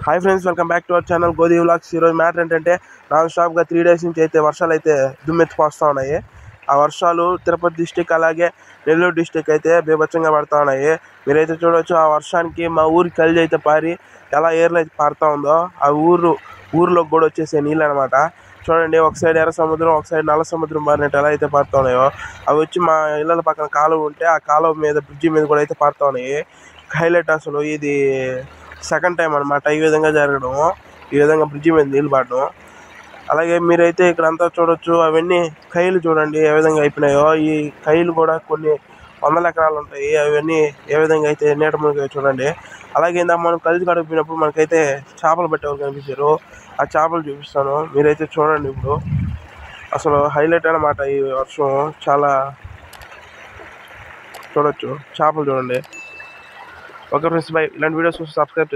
Hi friends, welcome back to our channel Godi vlogs. ఈరోజు matter ఏంటంటే non స్టాప్గా 3 days నుంచి అయితే వర్షాలు అయితే దుమ్మెత్తిపోస్తూ ఉన్నాయి. ఆ వర్షాలు తిరుపతి డిస్టిక్ అలాగే నెల్లూరు డిస్టిక్ అయితే బీభత్సంగా పడుతూ ఉన్నాయి. మీరైతే చూడవచ్చు, ఆ వర్షానికి మా ఊరి కలిసి అయితే పారి ఎలా ఏర్లు అయితే పారుతూ ఉందో ఆ ఊరిలోకి కూడా వచ్చేసే నీళ్ళు అనమాట. చూడండి, ఒక సైడ్ ఎర్ర సముద్రం, ఒక సైడ్ నల్ల సముద్రం పారినట్టు ఎలా అయితే పారుతూ ఉన్నాయో అవి వచ్చి మా ఇళ్ళ పక్కన కాలువ ఉంటే ఆ కాలువ మీద బ్రిడ్జి మీద కూడా అయితే పారుతూ ఉన్నాయి. హైలైట్ అసలు ఇది సెకండ్ టైం అనమాట ఈ విధంగా జరగడం, ఈ విధంగా బ్రిడ్జి మీద నీళ్ళు పడడం. అలాగే మీరైతే ఇక్కడ అంతా చూడొచ్చు, అవన్నీ కైలు చూడండి ఏ విధంగా అయిపోయినాయో. ఈ కైలు కూడా కొన్ని 100 ఎకరాలు ఉంటాయి. అవన్నీ ఏ విధంగా అయితే నీట మునిగాయో చూడండి. అలాగే ఇందాక మనం కలిసి గడిపినప్పుడు మనకైతే చేపలు పట్టేవాళ్ళు కనిపించారు. ఆ చేపలు చూపిస్తాను, మీరైతే చూడండి. ఇప్పుడు అసలు హైలైట్ అనమాట ఈ వర్షం. చాలా చూడొచ్చు, చేపలు చూడండి. Okay friends, by. ఇలాంటి వీడియోస్ సబ్స్క్రైబ్ చేసుకోండి.